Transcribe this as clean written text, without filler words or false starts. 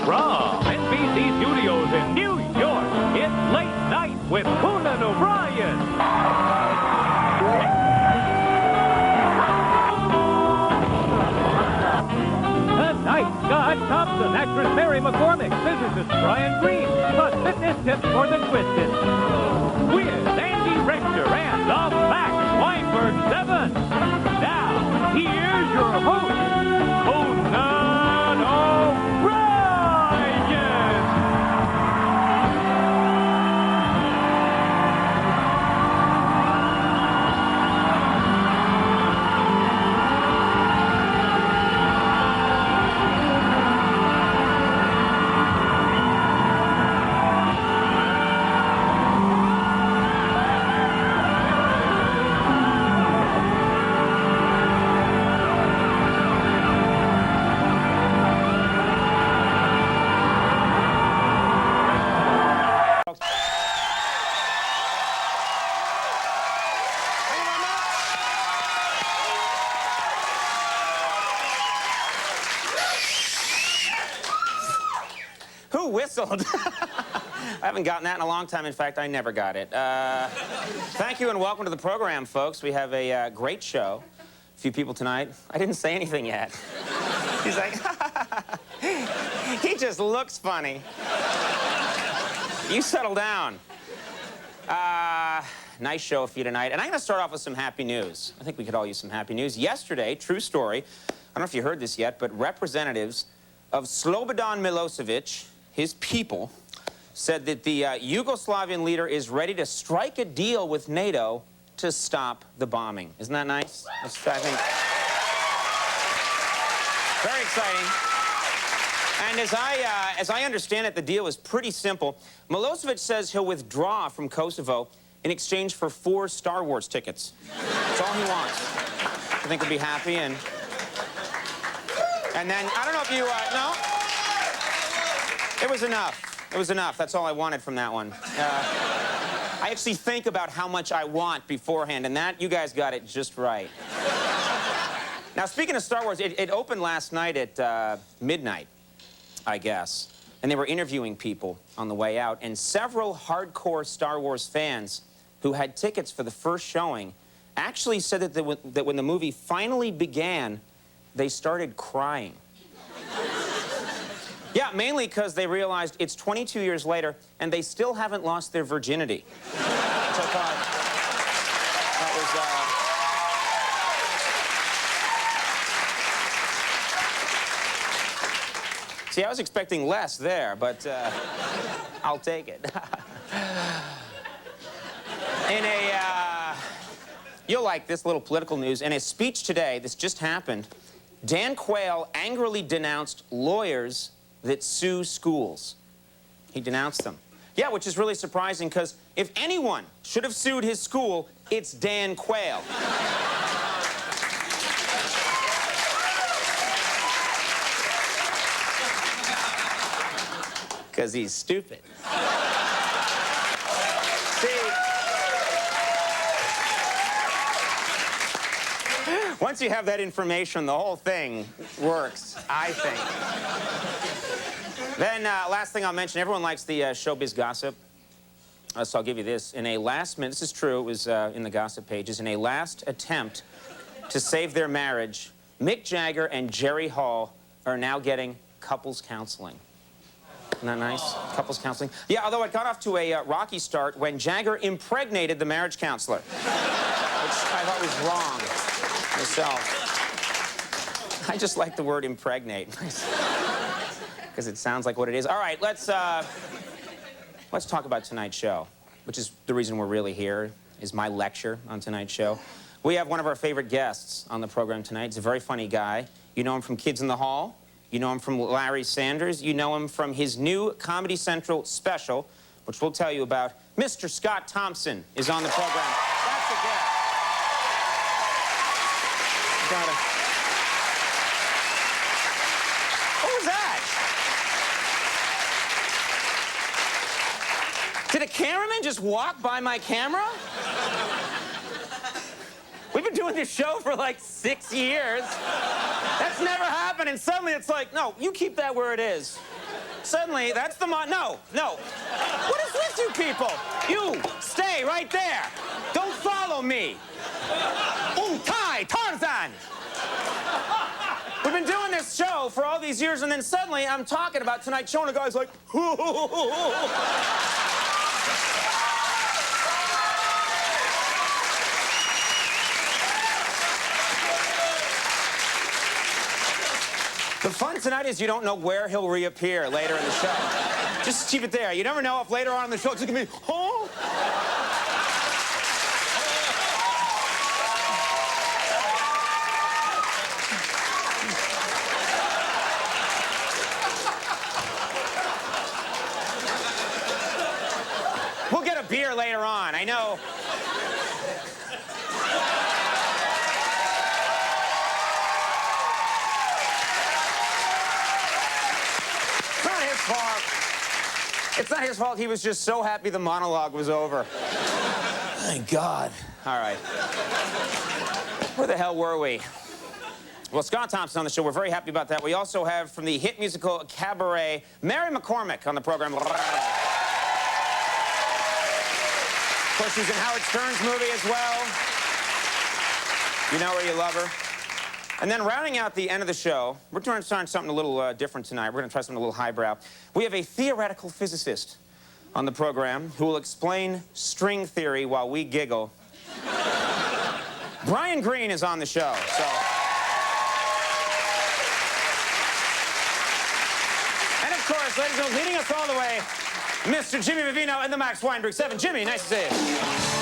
From NBC Studios in New York, it's Late Night with Conan O'Brien. Tonight, Scott Thompson, actress Mary McCormick, physicist Brian Greene, plus fitness tips for the twisted. With Andy Richter and the Max Weinberg 7. Now, here's your host, Conan O'Brien. Who whistled? I haven't gotten that in a long time. In fact, I never got it. Thank you and welcome to the program, folks. We have a great show. A few people tonight. I didn't say anything yet. He's like, he just looks funny. You settle down. Nice show for you tonight. And I'm going to start off with some happy news. I think we could all use some happy news. Yesterday, true story, I don't know if you heard this yet, but representatives of Slobodan Milosevic, his people, said that the Yugoslavian leader is ready to strike a deal with NATO to stop the bombing. Isn't that nice? That's, I think, very exciting. And as I understand it, the deal is pretty simple. Milosevic says he'll withdraw from Kosovo in exchange for 4 Star Wars tickets. That's all he wants. I think he'll be happy, and then, I don't know if you, no? It was enough. It was enough. That's all I wanted from that one. I actually think about how much I want beforehand, and that, you guys got it just right. Now, speaking of Star Wars, it opened last night at midnight, I guess. And they were interviewing people on the way out, and several hardcore Star Wars fans who had tickets for the first showing actually said that when the movie finally began, they started crying. Yeah, mainly because they realized it's 22 years later and they still haven't lost their virginity. Which I thought that was, See, I was expecting less there, but I'll take it. You'll like this little political news. In a speech today, this just happened, Dan Quayle angrily denounced lawyers that sue schools. He denounced them. Yeah, which is really surprising, because if anyone should have sued his school, it's Dan Quayle. Because he's stupid. Once you have that information, the whole thing works, I think. Then, last thing I'll mention, everyone likes the showbiz gossip. So I'll give you this. In a last minute, this is true, it was in the gossip pages, in a last attempt to save their marriage, Mick Jagger and Jerry Hall are now getting couples counseling. Isn't that nice? Couples counseling. Yeah, although it got off to a rocky start when Jagger impregnated the marriage counselor, which I thought was wrong myself. I just like the word impregnate because it sounds like what it is. All right, let's talk about tonight's show, which is the reason we're really here, is my lecture on tonight's show. We have one of our favorite guests on the program tonight. He's a very funny guy. You know him from Kids in the Hall. You know him from Larry Sanders. You know him from his new Comedy Central special, which we'll tell you about. Mr. Scott Thompson is on the program. That's a guest. What was that? Did a cameraman just walk by my camera? We've been doing this show for like 6 years. That's never happened, and suddenly it's like, no, you keep that where it is. Suddenly, that's the no. What is with you people? You, stay right there. Don't follow me. Tarzan. We've been doing this show for all these years, and then suddenly I'm talking about Tonight Show, and a guy's like, The fun tonight is you don't know where he'll reappear later in the show. Just keep it there. You never know if later on in the show it's gonna be, oh. We'll get a beer later on, I know. It's not his fault. He was just so happy the monologue was over. Thank God. All right. Where the hell were we? Well, Scott Thompson on the show. We're very happy about that. We also have, from the hit musical Cabaret, Mary McCormick on the program. Of course, she's in Howard Stern's movie as well. You know her, you love her. And then rounding out the end of the show, we're trying something a little different tonight. We're going to try something a little highbrow. We have a theoretical physicist on the program who will explain string theory while we giggle. Brian Greene is on the show, so. And of course, ladies and gentlemen, leading us all the way, Mr. Jimmy Vivino and the Max Weinberg 7. Jimmy, nice to see you.